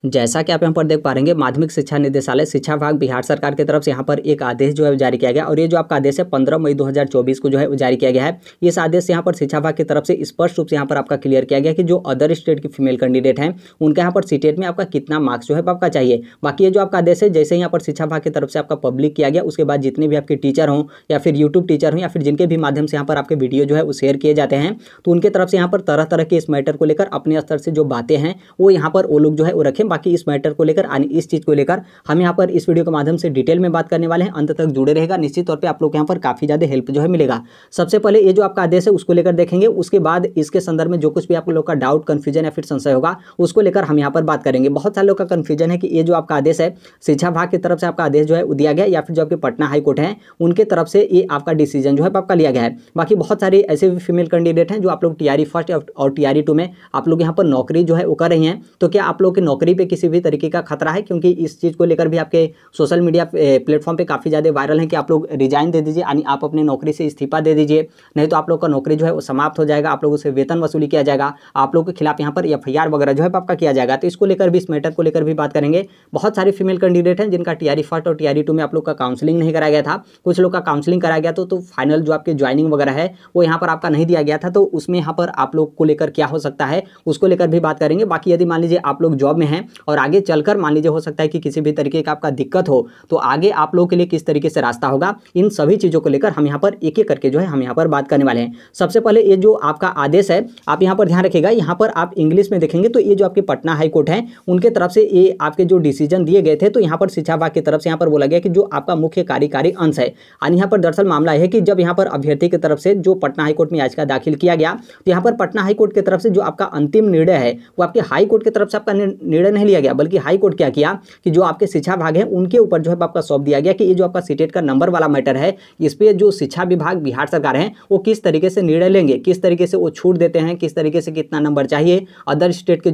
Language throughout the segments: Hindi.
जैसा कि आप यहाँ पर देख पा रहे हैं, माध्यमिक शिक्षा निदेशालय शिक्षा विभाग बिहार सरकार की तरफ से यहाँ पर एक आदेश जो है जारी किया गया और ये जो आपका आदेश है 15 मई 2024 को जो है जारी किया गया है। इस आदेश से यहाँ पर शिक्षा विभाग की तरफ से स्पष्ट रूप से यहाँ पर आपका क्लियर किया गया कि जो अदर स्टेट की फीमेल कैंडिडेट हैं उनका यहाँ पर सीटेट में आपका कितना मार्क्स जो है आपका चाहिए। बाकी ये जो आपका आदेश है जैसे यहाँ पर शिक्षा विभाग की तरफ से आपका पब्लिक किया गया, उसके बाद जितने भी आपके टीचर हों या फिर यूट्यूब टीचर हों या फिर जिनके भी माध्यम से यहाँ पर आपके वीडियो जो है वो शेयर किए जाते हैं, तो उनके तरफ से यहाँ पर तरह तरह के इस मैटर को लेकर अपने स्तर से जो बातें हैं वो यहाँ पर वो लोग जो है वो रखें। बाकी इस मैटर को लेकर यानी इस चीज़ को लेकर हम यहाँ पर इस वीडियो के माध्यम से डिटेल में बात करने वाले हैं। अंत तक जुड़े रहेगा, निश्चित तौर पे आप लोग यहाँ पर काफ़ी ज़्यादा हेल्प जो है मिलेगा। सबसे पहले ये जो आपका आदेश है उसको लेकर देखेंगे, उसके बाद इसके संदर्भ में जो कुछ भी आप लोग का डाउट, कन्फ्यूजन या फिर संशय होगा उसको लेकर हम यहाँ पर बात करेंगे। बहुत सारे लोग का कन्फ्यूजन है कि ये जो आपका आदेश है शिक्षा विभाग की तरफ से आपका आदेश जो है दिया गया या फिर जो आपके पटना हाईकोर्ट है उनके तरफ से ये आपका डिसीजन जो है आपका लिया गया है। बाकी बहुत सारे ऐसे भी फीमेल कैंडिडेट हैं जो आप लोग टीआरई फर्स्ट और टीआरई 2 में आप लोग यहाँ पर नौकरी जो है वो कर रही हैं, तो क्या आप लोग की नौकरी पे किसी भी तरीके का खतरा है? क्योंकि इस चीज़ को लेकर भी आपके सोशल मीडिया प्लेटफॉर्म पे काफ़ी ज़्यादा वायरल है कि आप लोग रिजाइन दे दीजिए, यानी आप अपने नौकरी से इस्तीफा दे दीजिए, नहीं तो आप लोग का नौकरी जो है वो समाप्त हो जाएगा, आप लोगों से वेतन वसूली किया जाएगा, आप लोग के खिलाफ यहाँ पर एफआईआर वगैरह जो है आपका किया जाएगा। तो इसको लेकर भी, इस मैटर को लेकर भी बात करेंगे। बहुत सारे फीमेल कैंडिडेट हैं जिनका टीआरई फर्स्ट और टीआरई 2 में आप लोग का काउंसलिंग नहीं कराया गया था, कुछ लोग का काउंसलिंग कराया गया तो फाइनल जो आपके ज्वाइनिंग वगैरह है वो यहाँ पर आपका नहीं दिया गया था, तो उसमें यहाँ पर आप लोग को लेकर क्या हो सकता है उसको लेकर भी बात करेंगे। बाकी यदि मान लीजिए आप लोग जॉब में हैं और आगे चलकर मान लीजिए हो सकता है कि किसी भी तरीके का आपका दिक्कत हो, तो आगे आप लोगों के लिए किस तरीके से रास्ता होगा, इन सभी चीज़ों को लेकर हम यहाँ पर एक एक करके जो है हम यहाँ पर बात करने वाले हैं। सबसे पहले ये जो आपका आदेश है आप यहाँ पर ध्यान रखिएगा, यहाँ पर आप इंग्लिश में देखेंगे तो ये जो आपके पटना हाईकोर्ट है उनके तरफ से ये आपके जो डिसीजन दिए गए थे, तो यहाँ पर शिक्षा विभाग की तरफ से यहाँ पर बोला गया कि जो आपका मुख्य कार्यकारी अंश है, और यहाँ पर दरअसल मामला है कि जब यहाँ पर अभ्यर्थी की तरफ से जो पटना हाईकोर्ट में याचिका दाखिल किया गया, तो यहाँ पर पटना हाईकोर्ट की तरफ से जो आपका अंतिम निर्णय है वो आपके हाईकोर्ट की तरफ से आपका निर्णय नहीं लिया गया, बल्कि हाईकोर्ट क्या किया कि जो आपके शिक्षा विभाग है उनके ऊपर जो है आपका सौंप दिया गया कि ये जो आपका सीटेट का नंबर वाला मैटर है इस पे जो शिक्षा विभाग बिहार सरकार है वो किस तरीके से निर्णय लेंगे, किस तरीके से वो छूट देते हैं, किस तरीके से कितना नंबर चाहिए, अदर स्टेट के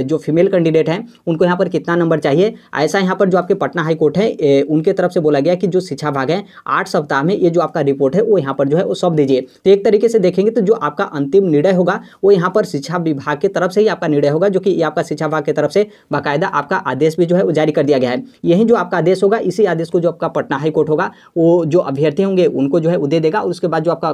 जो फीमेल कैंडिडेट हैं उनको यहाँ पर कितना नंबर चाहिए। ऐसा यहाँ पर जो आपके पटना हाईकोर्ट है उनके तरफ से बोला गया कि जो शिक्षा विभाग है 8 सप्ताह में ये जो आपका रिपोर्ट है वो यहाँ पर जो है वो सौंप दीजिए। तो एक तरीके से देखेंगे तो जो आपका अंतिम निर्णय होगा वो यहाँ पर शिक्षा विभाग की तरफ से ही आपका निर्णय होगा, जो कि ये आपका शिक्षा विभाग की तरफ से बाकायदा आपका आदेश भी जो है वो जारी कर दिया गया है। यही जो आपका आदेश होगा, इसी आदेश को जो आपका पटना हाईकोर्ट होगा वो जो अभ्यर्थी होंगे उनको जो है वो दे देगा, और उसके बाद जो आपका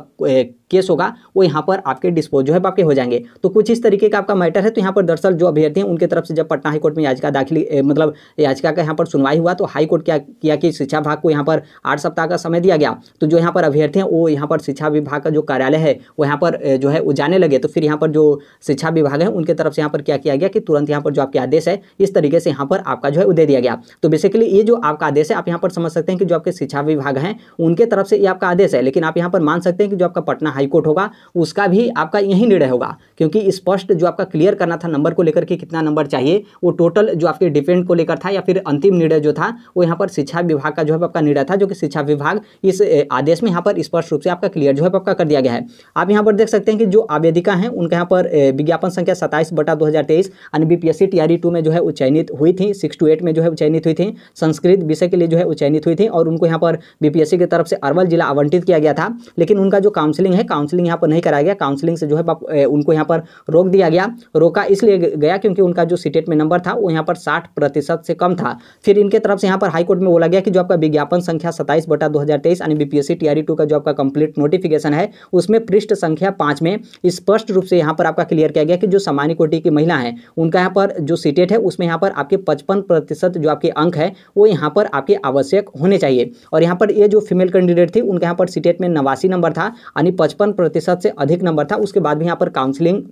केस होगा वो यहाँ पर आपके डिस्पोज जो है आपके हो जाएंगे। तो कुछ इस तरीके का आपका मैटर है। तो यहाँ पर दरअसल जो अभ्यर्थी हैं उनके तरफ से जब पटना हाईकोर्ट में याचिका दाखिल मतलब याचिका का यहाँ पर सुनवाई हुआ, तो हाईकोर्ट क्या किया कि शिक्षा विभाग को यहाँ पर 8 सप्ताह का समय दिया गया। तो जो यहाँ पर अभ्यर्थी हैं वो यहाँ पर शिक्षा विभाग का जो कार्यालय है वो यहाँ पर जो है वो जाने लगे। तो फिर यहाँ पर जो शिक्षा विभाग है उनके तरफ से यहाँ पर क्या किया गया कि तुरंत यहाँ पर जो आपके आदेश है इस तरीके से यहाँ पर आपका जो है वो दे दिया गया। तो बेसिकली ये जो आपका आदेश है आप यहाँ पर समझ सकते हैं कि जो आपके शिक्षा विभाग हैं उनके तरफ से ये आपका आदेश है, लेकिन आप यहाँ पर मान सकते हैं कि जो आपका पटना हाईकोर्ट होगा उसका भी आपका यही निर्णय होगा, क्योंकि स्पष्ट जो आपका क्लियर करना था नंबर को लेकर के कितना नंबर चाहिए, वो टोटल जो आपके डिपेंड को लेकर था या फिर अंतिम निर्णय जो था वो यहाँ पर शिक्षा विभाग का जो है आपका निर्णय था, जो कि शिक्षा विभाग इस आदेश में यहाँ पर स्पष्ट रूप से आपका क्लियर जो है आपका कर दिया गया है। आप यहाँ पर देख सकते हैं कि जो आवेदिका हैं उनका यहाँ पर विज्ञापन संख्या 27/2023 यानी बीपीएससी टीआरई 2 में जो है वो चयनित हुई थी, 6 to 8 में जो है वो चयनित हुई थी, संस्कृत विषय के लिए जो है वो चयनित हुई थी, और उनको यहाँ पर बीपीएससी की तरफ से अरवल जिला आवंटित किया गया था। लेकिन उनका जो काउंसलिंग है, काउंसलिंग यहाँ पर नहीं कराया गया, काउंसलिंग से जो है उनको यहाँ पर रोक दिया गया। रोका इसलिए गया क्योंकि उनका जो सीटेट में नंबर था वो यहाँ पर 60% से कम था। फिर इनके तरफ से यहाँ पर हाईकोर्ट में बोला गया कि जो आपका विज्ञापन संख्या 27/2023 यानी बीपीएससी टीआरई 2 का जो आपका कंप्लीट नोटिफिकेशन है उसमें पृष्ठ संख्या 5 में स्पष्ट रूप से यहाँ पर आपका क्लियर किया गया कि जो सामान्य कोटि की महिला है उनका यहाँ पर जो सीटेट है उसमें यहाँ पर आपके 55% जो आपके अंक है वो यहाँ पर आपके आवश्यक होने चाहिए। और यहाँ पर ये जो फीमेल कैंडिडेट थी उनका यहाँ पर सीटेट में 89 नंबर था, यानी 55% से अधिक नंबर था। उसके बाद भी यहाँ पर काउंसलिंग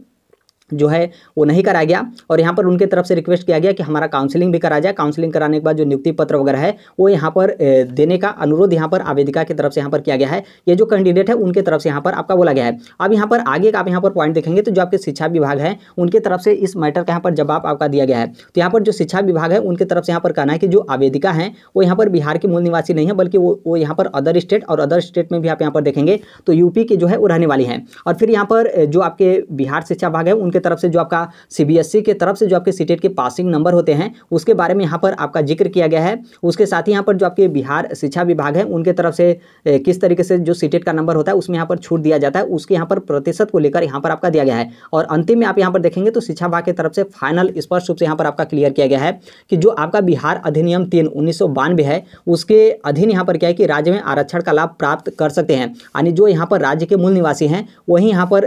जो है वो नहीं कराया गया, और यहाँ पर उनके तरफ से रिक्वेस्ट किया गया कि हमारा काउंसलिंग भी कराया जाए। काउंसलिंग कराने के बाद जो नियुक्ति पत्र वगैरह है वो यहाँ पर देने का अनुरोध यहाँ पर आवेदिका की तरफ से यहाँ पर किया गया है। ये जो कैंडिडेट है उनके तरफ से यहाँ पर आपका बोला गया है। अब यहाँ पर आगे का आप यहाँ पर पॉइंट देखेंगे तो जो आपके शिक्षा विभाग है उनके तरफ से इस मैटर का यहाँ पर जवाब आपका दिया गया है। तो यहाँ पर जो शिक्षा विभाग है उनके तरफ से यहाँ पर कहना है कि जो आवेदिका है वो यहाँ पर बिहार के मूल निवासी नहीं है, बल्कि वो यहाँ पर अदर स्टेट, और अदर स्टेट में भी आप यहाँ पर देखेंगे तो यूपी की जो है वो रहने वाली है। और फिर यहाँ पर जो आपके बिहार शिक्षा विभाग है उनके तरफ से जो आपका CBSE के तरफ से जो आपके सीटेट के पासिंग नंबर होते हैं उसके बारे में यहाँ पर आपका जिक्र किया गया है। उसके साथ ही यहाँ पर जो आपके बिहार शिक्षा विभाग है उनके तरफ से किस तरीके से जो सीटेट का नंबर होता है उसमें यहाँ पर छूट दिया जाता है उसके यहाँ पर प्रतिशत को लेकर यहाँ पर आपका दिया गया है। और अंतिम में आप यहाँ पर देखेंगे तो शिक्षा विभाग की तरफ से फाइनल स्पष्ट रूप से यहाँ पर आपका क्लियर किया गया है कि जो आपका बिहार अधिनियम 3/1992 है उसके अधीन यहाँ पर क्या है कि राज्य में आरक्षण का लाभ प्राप्त कर सकते हैं, यानी जो यहाँ पर राज्य के मूल निवासी हैं वही यहाँ पर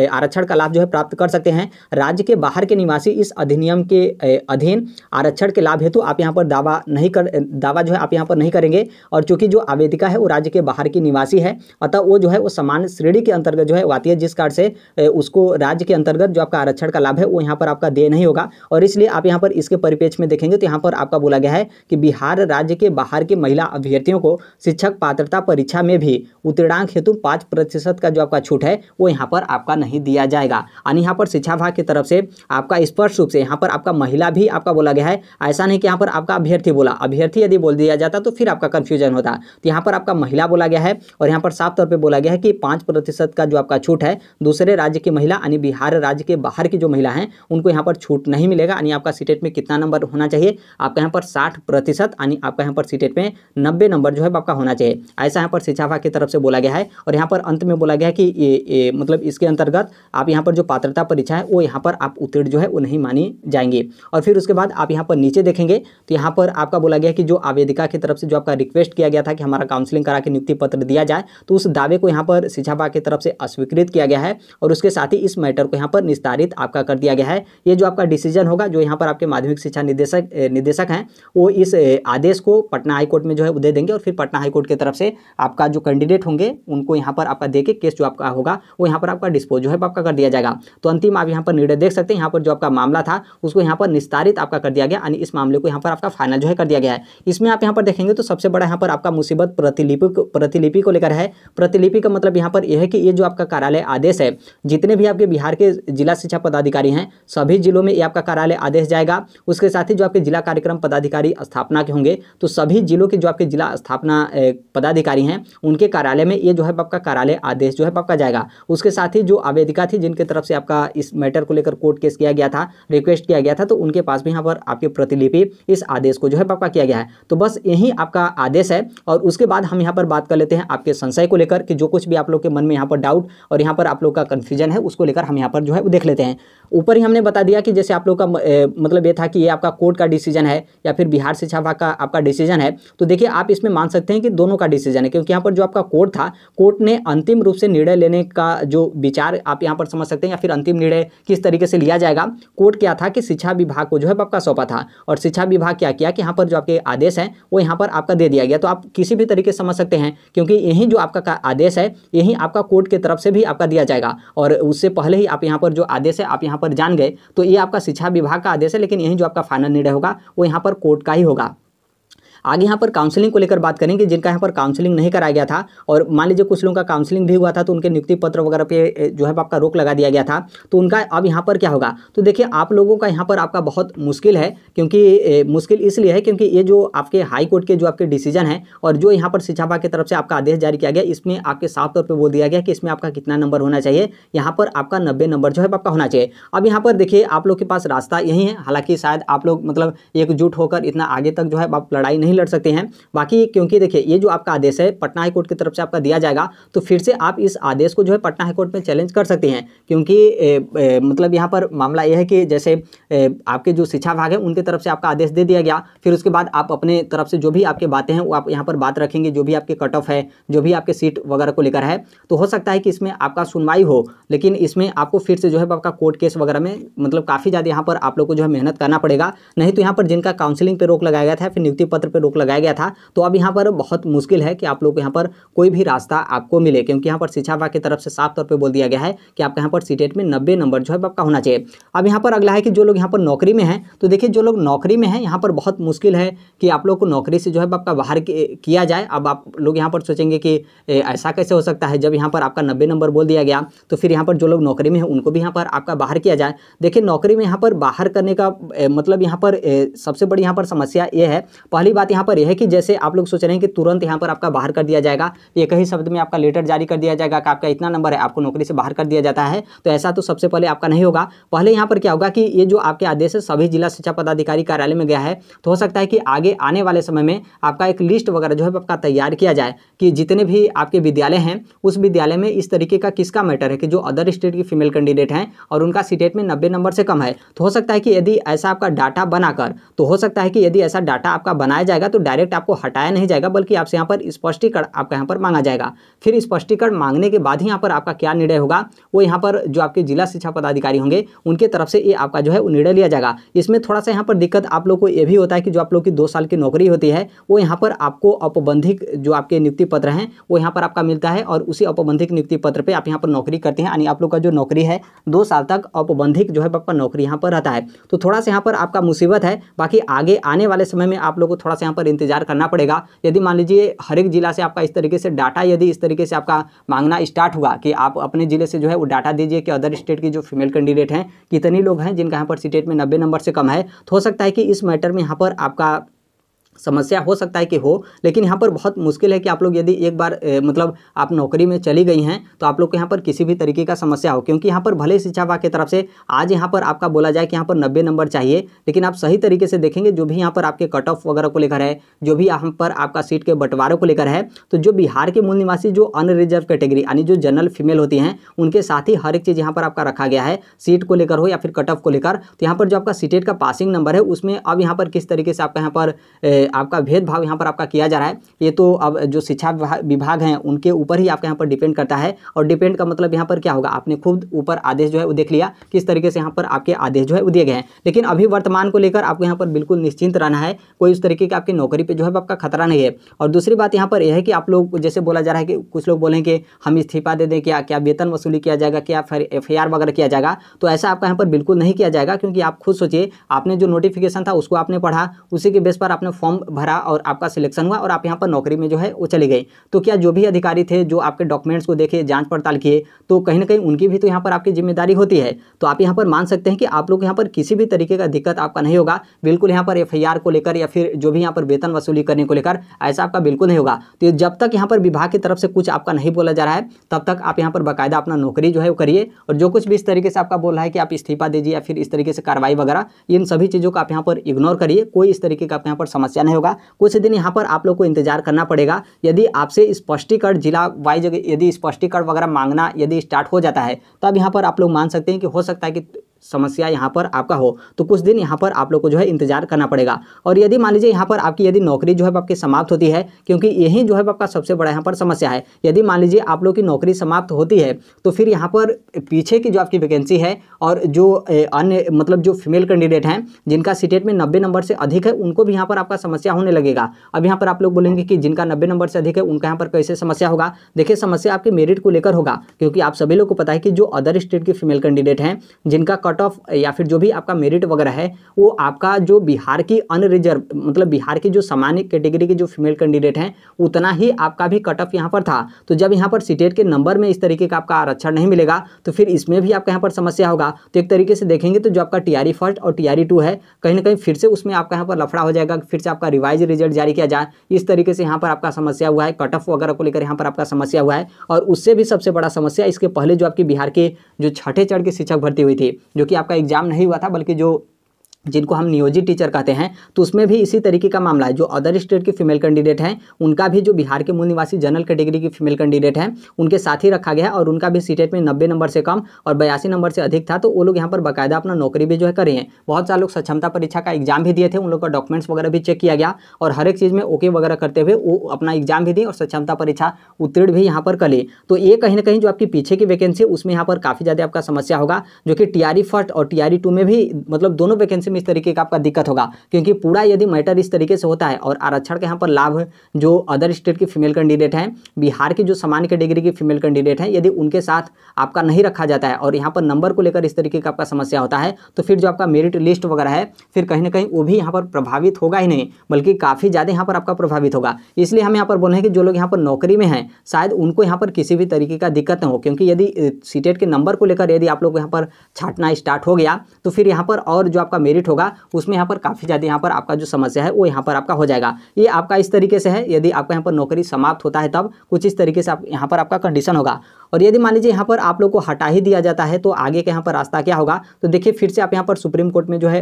आरक्षण का लाभ जो है प्राप्त कर सकते हैं। राज्य के बाहर के निवासी इस अधिनियम के अधीन आरक्षण के लाभ हेतु आप यहाँ पर दावा जो है आप यहाँ पर नहीं करेंगे। और चूंकि जो आवेदिका है वो राज्य के बाहर की निवासी है अतः वो जो है वो समान श्रेणी के अंतर्गत जो है आती है, जिस कारण से उसको राज्य के अंतर्गत जो आपका आरक्षण का लाभ है वो यहाँ पर आपका देय नहीं होगा। और इसलिए आप यहाँ पर इसके परिप्रेक्ष्य में देखेंगे तो यहाँ पर आपका बोला गया है कि बिहार राज्य के बाहर के महिला अभ्यर्थियों को शिक्षक पात्रता परीक्षा में भी उत्तीर्णांक हेतु 5% का जो आपका छूट है वो यहाँ पर आपका नहीं दिया जाएगा। यानी यहाँ पर शिक्षा विभाग की तरफ से आपका स्पष्ट रूप से यहाँ पर आपका महिला भी आपका बोला गया है, ऐसा नहीं कि यहाँ पर आपका अभ्यर्थी बोला, अभ्यर्थी यदि बोल दिया जाता तो फिर आपका कंफ्यूजन होता। तो यहाँ पर आपका महिला बोला गया है और यहाँ पर साफ तौर पर बोला गया है कि 5% का जो आपका छूट है दूसरे राज्य की महिला यानी बिहार राज्य के बाहर की जो महिला हैं उनको यहाँ पर छूट नहीं मिलेगा। यानी आपका सीटेट में कितना नंबर होना चाहिए, आपका यहाँ पर 60%, यानी आपका यहाँ पर सीटेट में 90 नंबर जो है आपका होना चाहिए, ऐसा यहाँ पर शिक्षा विभाग की तरफ से बोला गया है। और यहाँ पर अंत में बोला गया है कि ये मतलब इसके अंतर्गत आप यहाँ पर जो पात्रता परीक्षा है वो यहाँ पर आप उत्तीर्ण जो है वो नहीं मानी जाएंगी। और फिर उसके बाद आप यहाँ पर नीचे देखेंगे तो यहाँ पर आपका बोला गया कि जो आवेदिका की तरफ से जो आपका रिक्वेस्ट किया गया था कि हमारा काउंसलिंग करा के नियुक्ति पत्र दिया जाए तो उस दावे को यहाँ पर शिक्षा विभाग की तरफ से अस्वीकृत किया गया है और उसके साथ ही इस मैटर को यहाँ पर निस्तारित आपका कर दिया गया है। ये जो आपका डिसीजन होगा जो यहाँ पर आपके माध्यमिक शिक्षा निदेशक हैं वो इस आदेश को पटना हाईकोर्ट में जो है दे देंगे और फिर पटना हाईकोर्ट की तरफ से आपका जो कैंडिडेट होंगे उनको यहाँ पर आपका देके केस जो आपका होगा वो यहाँ पर आपका डिस्पोज जो है आपका कर दिया जाएगा। तो अंतिम आप यहाँ पर निर्णय देख सकते हैं, यहाँ पर जो आपका मामला था उसको यहाँ पर निस्तारित आपका कर दिया गया, यानी इस मामले को यहाँ पर आपका फाइनल जो है कर दिया गया है। इसमें आप यहाँ पर देखेंगे तो सबसे बड़ा यहाँ पर आपका मुसीबत प्रतिलिपि को लेकर है। प्रतिलिपि का मतलब यहाँ पर यह है कि ये जो आपका कार्यालय आदेश है जितने भी आपके बिहार के जिला शिक्षा पदाधिकारी हैं सभी जिलों में ये आपका कार्यालय आदेश जाएगा। उसके साथ ही जो आपके जिला कार्यक्रम पदाधिकारी स्थापना के होंगे तो सभी जिलों के जो आपके जिला स्थापना पदाधिकारी हैं उनके कार्यालय में ये जो है आपका कार्यालय आदेश जो है आपका जाएगा। उसके साथ ही जो आवेदिका थी जिनके तरफ से आपका इस मैटर को लेकर कोर्ट केस किया गया था, रिक्वेस्ट किया गया था, तो उनके पास भी यहाँ पर आपकी प्रतिलिपि इस आदेश को जो है आपका किया गया है। तो बस यही आपका आदेश है। और उसके बाद हम यहाँ पर बात कर लेते हैं आपके संशय को लेकर कि जो कुछ भी आप लोग के मन में यहाँ पर डाउट और यहाँ पर आप लोग का कन्फ्यूजन है उसको लेकर हम यहाँ पर जो है वो देख लेते हैं। ऊपर ही हमने बता दिया कि जैसे आप लोग का मतलब ये था कि ये आपका कोर्ट का डिसीजन है या फिर बिहार शिक्षा विभाग का आपका डिसीजन है। तो देखिए आप इसमें मान सकते हैं कि दोनों का डिसीजन है, क्योंकि यहाँ पर जो आपका कोर्ट था, कोर्ट ने अंतिम रूप से निर्णय लेने का जो विचार आप यहाँ पर समझ सकते हैं या फिर अंतिम निर्णय किस तरीके से लिया जाएगा। कोर्ट क्या था कि शिक्षा विभाग को जो है आपका सौंपा था और शिक्षा विभाग क्या किया कि यहाँ पर जो आपके आदेश हैं वो यहाँ पर आपका दे दिया गया। तो आप किसी भी तरीके से समझ सकते हैं क्योंकि यही जो आपका आदेश है यही आपका कोर्ट की तरफ से भी आपका दिया जाएगा और उससे पहले ही आप यहाँ पर जो आदेश है आप यहाँ पर जान गए तो ये आपका शिक्षा विभाग का आदेश है, लेकिन यही जो आपका फाइनल निर्णय होगा वो यहाँ पर कोर्ट का ही होगा। आगे यहाँ पर काउंसलिंग को लेकर बात करेंगे, जिनका यहाँ पर काउंसलिंग नहीं कराया गया था और मान लीजिए कुछ लोगों का काउंसलिंग भी हुआ था तो उनके नियुक्ति पत्र वगैरह पे जो है आपका रोक लगा दिया गया था, तो उनका अब यहाँ पर क्या होगा। तो देखिए आप लोगों का यहाँ पर आपका बहुत मुश्किल है, क्योंकि मुश्किल इसलिए है क्योंकि ये जो आपके हाई कोर्ट के जो आपके डिसीजन है और जो यहाँ पर शिक्षा विभाग की तरफ से आपका आदेश जारी किया गया इसमें आपके साफ तौर पर बोल दिया गया कि इसमें आपका कितना नंबर होना चाहिए, यहाँ पर आपका 90 नंबर जो है आपका होना चाहिए। अब यहाँ पर देखिए आप लोग के पास रास्ता यही है, हालांकि शायद आप लोग मतलब एकजुट होकर इतना आगे तक जो है आप लड़ाई नहीं लड़ सकते हैं। बाकी क्योंकि देखिए ये जो आपका आदेश है पटना हाई कोर्ट की तरफ से आपका दिया जाएगा तो फिर से आप इस आदेश को जो है पटना हाई कोर्ट में चैलेंज कर सकते हैं, क्योंकि मतलब यहाँ पर मामला यह है कि जैसे आपके जो शिक्षा विभाग है उनकी तरफ से आपका आदेश दे दिया गया, फिर उसके बाद आप अपने तरफ से जो भी आपके बातें हैं वो आप यहाँ पर बात रखेंगे, जो भी आपके कट ऑफ है, जो भी आपके सीट वगैरह को लेकर है, तो हो सकता है कि इसमें आपका सुनवाई हो, लेकिन इसमें आपको फिर से जो है आपका कोर्ट केस वगैरह में मतलब काफ़ी ज़्यादा यहाँ पर आप लोग को जो है मेहनत करना पड़ेगा। नहीं तो यहाँ पर जिनका काउंसलिंग पे रोक लगाया गया था फिर नियुक्ति पत्र पे रोक लगाया गया था, तो अब यहाँ पर बहुत मुश्किल है कि आप लोग को यहाँ पर कोई भी रास्ता आपको मिले, क्योंकि यहाँ पर शिक्षा विभाग की तरफ से साफ तौर पे बोल दिया गया है कि आपका यहाँ पर सीटेट में 90 नंबर जो है आपका होना चाहिए। अब यहाँ पर अगला है कि जो लोग यहाँ पर नौकरी में हैं, तो देखिए जो लोग नौकरी में हैं यहाँ पर बहुत मुश्किल है कि आप लोग को नौकरी से जो है आपका बाहर किया जाए। अब आप लोग यहाँ पर सोचेंगे कि ऐसा कैसे हो सकता है, जब यहाँ पर आपका 90 नंबर बोल दिया गया तो फिर यहाँ पर जो लोग नौकरी में हैं उनको भी यहाँ पर आपका बाहर किया जाए। देखिए नौकरी में यहाँ पर बाहर करने का मतलब यहाँ पर सबसे बड़ी यहाँ पर समस्या ये है, पहली बात बात यहाँ पर यह है कि जैसे आप लोग सोच रहे हैं कि तुरंत यहाँ पर आपका बाहर कर दिया जाएगा, एक ही शब्द में आपका लेटर जारी कर दिया जाएगा कि आपका इतना नंबर है, आपको नौकरी से बाहर कर दिया जाता है, तो ऐसा तो सबसे पहले आपका नहीं होगा। पहले यहाँ पर क्या होगा कि ये जो आपके आदेश है सभी जिला शिक्षा पदाधिकारी कार्यालय में गया है, तो हो सकता है कि आगे आने वाले समय में आपका एक लिस्ट वगैरह जो है आपका तैयार किया जाए कि जितने भी आपके विद्यालय हैं उस विद्यालय में इस तरीके का किसका मैटर है कि जो अदर स्टेट की फीमेल कैंडिडेट हैं और उनका सीटेट में 90 नंबर से कम है। तो हो सकता है कि यदि ऐसा आपका डाटा बनाकर, तो हो सकता है कि यदि ऐसा डाटा आपका बनाया जाएगा तो डायरेक्ट आपको हटाया नहीं जाएगा, बल्कि आपसे यहाँ पर स्पष्टीकरण आपका यहाँ पर मांगा जाएगा। फिर स्पष्टीकरण मांगने के बाद ही यहाँ पर आपका क्या निर्णय होगा, वो यहाँ पर जो आपके जिला शिक्षा पदाधिकारी होंगे उनके तरफ से ये आपका जो है निर्णय लिया जाएगा। इसमें थोड़ा सा यहाँ पर दिक्कत आप लोग को ये भी होता है कि जो आप लोग की 2 साल की नौकरी होती है वो यहाँ पर आपको औपबंधिक जो आपके नियुक्ति पत्र हैं वो यहाँ पर आपका मिलता है, और उसी औपबंधिक नियुक्ति पत्र पे आप यहाँ पर नौकरी करते हैं, यानी आप लोग का जो नौकरी है 2 साल तक औपबंधिक जो है आपका नौकरी यहाँ पर रहता है। तो थोड़ा सा यहाँ पर आपका मुसीबत है। बाकी आगे आने वाले समय में आप लोग को थोड़ा सा यहाँ पर इंतजार करना पड़ेगा। यदि मान लीजिए हर एक जिला से आपका इस तरीके से डाटा यदि इस तरीके से आपका मांगना स्टार्ट हुआ कि आप अपने जिले से जो है वो डाटा दीजिए कि अदर स्टेट की जो फीमेल कैंडिडेट हैं कितने लोग हैं जिनका यहाँ पर सीटेट में 90 नंबर से कम है, तो हो सकता है कि इस मैटर में यहाँ पर आपका समस्या हो सकता है कि हो, लेकिन यहाँ पर बहुत मुश्किल है कि आप लोग यदि एक बार मतलब आप नौकरी में चली गई हैं तो आप लोग को यहाँ पर किसी भी तरीके का समस्या हो, क्योंकि यहाँ पर भले शिक्षा विभाग की तरफ से आज यहाँ पर आपका बोला जाए कि यहाँ पर 90 नंबर चाहिए, लेकिन आप सही तरीके से देखेंगे जो भी यहाँ पर आपके कट ऑफ वगैरह को लेकर है, जो भी यहाँ पर आपका सीट के बंटवारे को लेकर है, तो जो बिहार के मूल निवासी जो अनरिजर्व कैटेगरी यानी जो जनरल फीमेल होती हैं उनके साथ ही हर एक चीज़ यहाँ पर आपका रखा गया है, सीट को लेकर हो या फिर कट ऑफ को लेकर। तो यहाँ पर जो आपका सीटेट का पासिंग नंबर है उसमें अब यहाँ पर किस तरीके से आपका यहाँ पर आपका भेदभाव यहाँ पर आपका किया जा रहा है, ये तो अब जो शिक्षा विभाग हैं उनके ऊपर ही आपका यहाँ पर डिपेंड करता है। और डिपेंड का मतलब यहाँ पर क्या होगा, आपने खुद ऊपर आदेश जो है वो देख लिया किस तरीके से यहाँ पर आपके आदेश जो है वो दिए गए हैं, लेकिन अभी वर्तमान को लेकर आपको यहाँ पर बिल्कुल निश्चिंत रहना है, कोई उस तरीके का आपकी नौकरी पर जो है आपका खतरा नहीं है। और दूसरी बात यहाँ पर यह है कि आप लोग जैसे बोला जा रहा है कि कुछ लोग बोलें कि हम इस्तीफा दे दें, क्या वेतन वसूली किया जाएगा, क्या फिर FIR वगैरह किया जाएगा, तो ऐसा आपका यहाँ पर बिल्कुल नहीं किया जाएगा। क्योंकि आप खुद सोचिए, आपने जो नोटिफिकेशन था उसको आपने पढ़ा, उसी के बेस पर आपने फॉर्म भरा और आपका सिलेक्शन हुआ और आप यहाँ पर नौकरी में जो है वो चले गए। तो क्या जो भी अधिकारी थे जो आपके डॉक्यूमेंट्स को देखे, जांच पड़ताल किए, तो कहीं ना कहीं उनकी भी तो यहाँ पर आपकी जिम्मेदारी होती है। तो आप यहाँ पर मान सकते हैं कि आप लोग यहाँ पर किसी भी तरीके का दिक्कत आपका नहीं होगा, बिल्कुल यहाँ पर FIR को लेकर या फिर जो भी यहाँ पर वेतन वसूली करने को लेकर ऐसा आपका बिल्कुल नहीं होगा। तो जब तक यहाँ पर विभाग की तरफ से कुछ आपका नहीं बोला जा रहा है तब तक आप यहाँ पर बाकायदा अपना नौकरी जो है वो करिए, और जो कुछ भी इस तरीके से आपका बोल रहा है कि आप इस्तीफा दीजिए या फिर इस तरीके से कार्रवाई वगैरह, इन सभी चीज़ों को आप यहाँ पर इग्नोर करिए, कोई इस तरीके का आप यहाँ पर समस्या नहीं होगा। कुछ दिन यहाँ पर आप लोग को इंतजार करना पड़ेगा। यदि आपसे स्पष्टीकरण जिला वाइज यदि स्पष्टीकरण वगैरह मांगना यदि स्टार्ट हो जाता है तब यहाँ पर आप लोग मान सकते हैं कि हो सकता है कि समस्या यहाँ पर आपका हो, तो कुछ दिन यहाँ पर आप लोग को जो है इंतजार करना पड़ेगा। और यदि मान लीजिए यहाँ पर आपकी यदि नौकरी जो है आपकी समाप्त होती है, क्योंकि यही जो है आपका सबसे बड़ा यहाँ पर समस्या है, यदि मान लीजिए आप लोग की नौकरी समाप्त होती है तो फिर यहाँ पर पीछे की जो आपकी वैकेंसी है और जो अन्य मतलब जो फीमेल कैंडिडेट हैं जिनका सीटेट में 90 नंबर से अधिक है उनको भी यहाँ पर आपका समस्या होने लगेगा। अब यहाँ पर आप लोग बोलेंगे कि जिनका 90 नंबर से अधिक है उनका यहाँ पर कैसे समस्या होगा। देखिए, समस्या आपके मेरिट को लेकर होगा, क्योंकि आप सभी लोग को पता है कि जो अदर स्टेट की फीमेल कैंडिडेट हैं जिनका कट ऑफ या फिर जो भी आपका मेरिट वगैरह है वो आपका जो बिहार की अनरिजर्व मतलब बिहार की जो सामान्य कैटेगरी की जो फीमेल कैंडिडेट हैं उतना ही आपका भी कट ऑफ यहाँ पर था। तो जब यहाँ पर सीटेट के नंबर में इस तरीके का आपका आरक्षण नहीं मिलेगा तो फिर इसमें भी आपका यहाँ पर समस्या होगा। तो एक तरीके से देखेंगे तो जो आपका TRE फर्स्ट और TRE 2 है, कहीं ना कहीं फिर से उसमें आपका यहाँ पर लफड़ा हो जाएगा, फिर से आपका रिवाइज रिजल्ट जारी किया जाए, इस तरीके से यहाँ पर आपका समस्या हुआ है। कट ऑफ वगैरह को लेकर यहाँ पर आपका समस्या हुआ है। और उससे भी सबसे बड़ा समस्या इसके पहले जो आपकी बिहार के जो छठे चरण की शिक्षक भर्ती हुई थी, जो कि आपका एग्जाम नहीं हुआ था बल्कि जो जिनको हम नियोजित टीचर कहते हैं, तो उसमें भी इसी तरीके का मामला है। जो अदर स्टेट के फीमेल कैंडिडेट हैं उनका भी जो बिहार के मूल निवासी जनरल कैटेगरी की फीमेल कैंडिडेट हैं उनके साथ ही रखा गया है, और उनका भी सीटेट में 90 नंबर से कम और 82 नंबर से अधिक था। तो वो लोग यहाँ पर बाकायदा अपना नौकरी भी जो है करे हैं। बहुत सारे लोग सक्षमता परीक्षा का एग्जाम भी दिए थे, उन लोग का डॉक्यूमेंट्स वगैरह भी चेक किया गया और हर एक चीज़ में ओके वगैरह करते हुए वो अपना एग्जाम भी दिए और सक्षमता परीक्षा उत्तीर्ण भी यहाँ पर कर ली। तो ये कहीं ना कहीं जो आपकी पीछे की वैकेंसी उसमें यहाँ पर काफ़ी ज़्यादा आपका समस्या होगा, जो कि TRE फर्स्ट और TRE 2 में भी मतलब दोनों वैकेंसी में इस तरीके का आपका दिक्कत होगा। क्योंकि पूरा यदि मैटर इस तरीके से होता है और आरक्षण के यहाँ पर लाभ जो अदर स्टेट की फीमेल कैंडिडेट हैं, बिहार की जो सामान्य कैटेगरी की फीमेल कैंडिडेट हैं, यदि उनके साथ आपका नहीं रखा जाता है और यहाँ पर नंबर को लेकर इस तरीके का आपका समस्या होता है, तो फिर जो आपका मेरिट लिस्ट वगैरह है फिर कहीं ना कहीं वो भी यहाँ पर प्रभावित होगा ही नहीं, बल्कि काफ़ी ज़्यादा यहाँ पर आपका प्रभावित होगा। इसलिए हम यहाँ पर बोल रहे हैं कि जो लोग यहाँ पर नौकरी में हैं शायद उनको यहाँ पर किसी भी तरीके का दिक्कत न हो, क्योंकि यदि सीटेट के नंबर को लेकर यदि आप लोग यहाँ पर छांटना स्टार्ट हो गया तो फिर यहाँ पर और जो आपका मेरिट मेरिट होगा उसमें यहाँ पर काफ़ी ज़्यादा यहाँ पर आपका जो समस्या है वो यहाँ पर आपका हो जाएगा। ये आपका इस तरीके से है, यदि आपका यहाँ पर नौकरी समाप्त होता है तब कुछ इस तरीके से आप यहाँ पर आपका कंडीशन होगा। और यदि मान लीजिए यहाँ पर आप लोग को हटा ही दिया जाता है तो आगे का यहाँ पर रास्ता क्या होगा, तो देखिए फिर से आप यहाँ पर सुप्रीम कोर्ट में जो है,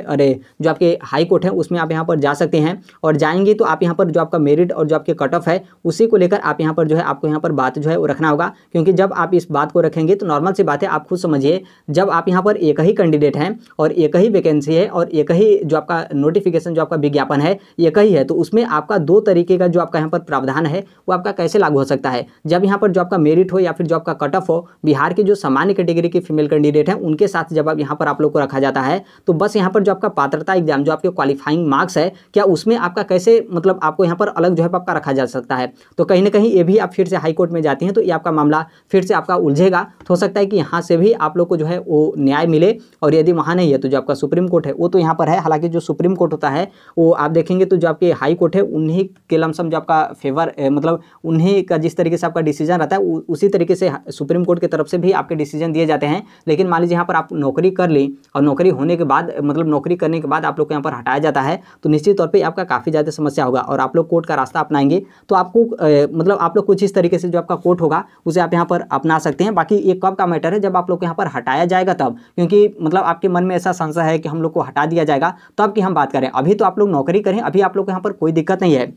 जो आपके हाई कोर्ट है उसमें आप यहाँ पर जा सकते हैं। और जाएंगे तो आप यहाँ पर जो आपका मेरिट और जो आपके कट ऑफ है उसी को लेकर आप यहाँ पर जो है आपको यहाँ पर बात जो है वो रखना होगा। क्योंकि जब आप इस बात को रखेंगे तो नॉर्मल सी बात है, आप खुद समझिए, जब आप यहाँ पर एक ही कैंडिडेट हैं और एक ही वैकेंसी है और एक ही जो आपका नोटिफिकेशन जो आपका विज्ञापन है एक ही है, तो उसमें आपका दो तरीके का जो आपका यहाँ पर प्रावधान है वो आपका कैसे लागू हो सकता है। जब यहाँ पर जो आपका मेरिट हो या फिर जो आपका कट ऑफ हो, बिहार की जो सामान्य कैटेगरी के फीमेल कैंडिडेट हैं उनके साथ जब आप यहाँ पर आप लोग को रखा जाता है तो बस यहाँ पर जो आपका पात्रता एग्जाम जो आपके क्वालिफाइंग मार्क्स है, क्या उसमें आपका कैसे मतलब आपको यहाँ पर अलग जो है आपका रखा जा सकता है। तो कहीं ना कहीं ये भी आप फिर से हाई कोर्ट में जाती हैं तो ये आपका मामला फिर से आपका उलझेगा। तो हो सकता है कि यहाँ से भी आप लोग को जो है वो न्याय मिले, और यदि वहाँ नहीं है तो जो आपका सुप्रीम कोर्ट है वो तो यहाँ पर है। हालांकि जो सुप्रीम कोर्ट होता है वो आप देखेंगे तो जो आपके हाई कोर्ट है उन्हीं के लमसम जो आपका फेवर मतलब उन्हीं का जिस तरीके से आपका डिसीजन रहता है उसी तरीके से सुप्रीम कोर्ट की तरफ से भी आपके डिसीजन दिए जाते हैं। लेकिन मान लीजिए यहाँ पर आप नौकरी कर ली और नौकरी होने के बाद मतलब नौकरी करने के बाद आप लोग को यहाँ पर हटाया जाता है तो निश्चित तौर पे आपका काफ़ी ज़्यादा समस्या होगा और आप लोग कोर्ट का रास्ता अपनाएंगे तो आपको मतलब आप लोग कुछ इस तरीके से जो आपका कोर्ट होगा उसे आप यहाँ पर अपना सकते हैं। बाकी ये कब का मैटर है, जब आप लोग को यहाँ पर हटाया जाएगा तब, क्योंकि मतलब आपके मन में ऐसा संशय है कि हम लोग को हटा दिया जाएगा तब की हम बात करें। अभी तो आप लोग नौकरी करें, अभी आप लोग को यहाँ पर कोई दिक्कत नहीं है।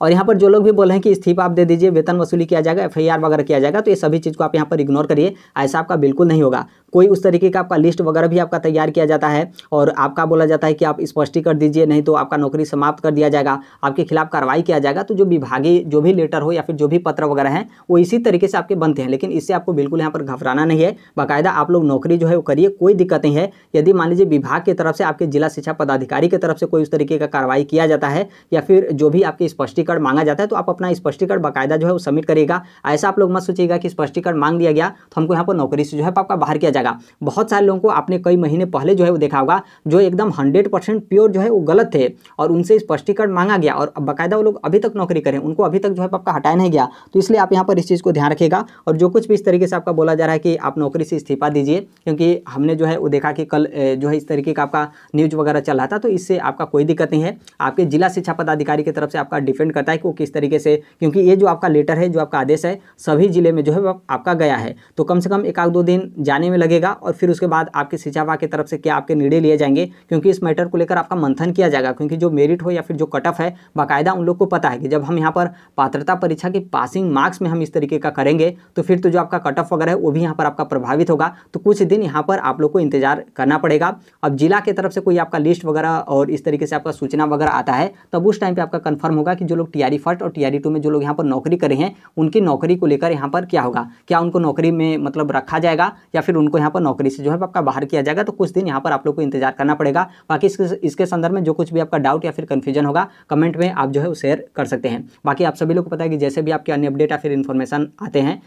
और यहाँ पर जो लोग भी बोल रहे हैं कि इस्तीफा आप दे दीजिए, वेतन वसूली किया जाएगा, एफआईआर वगैरह किया जाएगा, तो ये सभी चीज़ को आप यहाँ पर इग्नोर करिए। ऐसा आपका बिल्कुल नहीं होगा। कोई उस तरीके का आपका लिस्ट वगैरह भी आपका तैयार किया जाता है और आपका बोला जाता है कि आप स्पष्टी कर दीजिए, नहीं तो आपका नौकरी समाप्त कर दिया जाएगा, आपके खिलाफ कार्रवाई किया जाएगा। तो जो विभागीय जो भी लेटर हो या फिर जो भी पत्र वगैरह हैं वो इसी तरीके से आपके बनते हैं। लेकिन इससे आपको बिल्कुल यहाँ पर घबराना नहीं है, बाकायदा आप लोग नौकरी जो है वो करिए, कोई दिक्कत नहीं है। यदि मान लीजिए विभाग की तरफ से आपके जिला शिक्षा पदाधिकारी की तरफ से कोई उस तरीके का कार्रवाई किया जाता है या फिर जो भी आपके स्पष्टीकरण मांगा जाता है तो आप अपना स्पष्टीकरण बाकायदा जो है वो सबमिट करिएगा। ऐसा आप लोग मत सोचिएगा कि स्पष्टीकरण मांग लिया गया तो हमको यहाँ पर नौकरी से जो है आपका बाहर किया जाएगा। बहुत सारे लोगों को आपने कई महीने पहले जो है वो देखा होगा जो एकदम 100% प्योर जो है वो गलत थे और उनसे स्पष्टीकरण मांगा गया और बाकायदा वो लोग अभी तक नौकरी करें, उनको अभी तक जो है आपका हटाया नहीं गया। तो इसलिए आप यहाँ पर इस चीज़ को ध्यान रखिएगा। और जो कुछ भी इस तरीके से आपका बोला जा रहा है कि आप नौकरी से इस्तीफा दीजिए, क्योंकि हमने जो है वो देखा कि कल जो है इस तरीके का आपका न्यूज वगैरह चल रहा था, तो इससे आपका कोई दिक्कत नहीं है। आपके जिला शिक्षा पदाधिकारी की तरफ से आपका डिफेंड करता है कि वो किस तरीके से, क्योंकि ये जो आपका लेटर है, जो आपका आदेश है, सभी जिले में जो है आपका गया है, तो कम से कम 1-2 दिन जाने में लगेगा और फिर उसके बाद आपके शिक्षा विभाग की तरफ से क्या आपके निर्णय लिए जाएंगे, क्योंकि इस मैटर को लेकर आपका मंथन किया जाएगा। क्योंकि जो मेरिट हो या फिर जो कट ऑफ है, बाकायदा उन लोग को पता है कि जब हम यहाँ पर पात्रता परीक्षा की पासिंग मार्क्स में हम इस तरीके का करेंगे तो फिर तो जो आपका कट ऑफ वगैरह है वो भी यहाँ पर आपका प्रभावित होगा। तो कुछ दिन यहाँ पर आप लोग को इंतजार करना पड़ेगा। अब जिला की तरफ से कोई आपका लिस्ट वगैरह और इस तरीके से आपका सूचना वगैरह आता है तब उस टाइम पे आपका कंफर्म होगा कि जो लोग टीआरई फर्स्ट और टीआरई 2 में जो लोग यहाँ पर नौकरी कर रहे हैं उनकी नौकरी को लेकर यहाँ पर क्या होगा, क्या उनको नौकरी में मतलब रखा जाएगा या फिर उनको यहाँ पर नौकरी से जो है आपका बाहर किया जाएगा। तो कुछ दिन यहाँ पर आप लोग को इंतजार करना पड़ेगा। बाकी इसके संदर्भ में जो कुछ भी आपका डाउट या फिर कन्फ्यूजन होगा कमेंट में आप जो है वो शेयर कर सकते हैं। बाकी आप सभी लोग को पता है कि जैसे भी आपके अन्य अपडेट या फिर इन्फॉर्मेशन आते हैं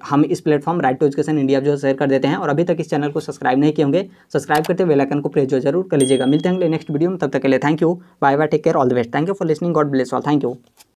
हम इस platform right to education India जो शेयर कर देते हैं। और अभी तक इस चैनल को सब्सक्राइब नहीं किए होंगे, सब्सक्राइब करते बेल आइकन को प्रेस जरूर कर लीजिएगा। मिलते हैं नेक्स्ट वीडियो में, तब तक के लिए thank you, bye bye, take care, all the best, thank you for listening, God bless all, thank you.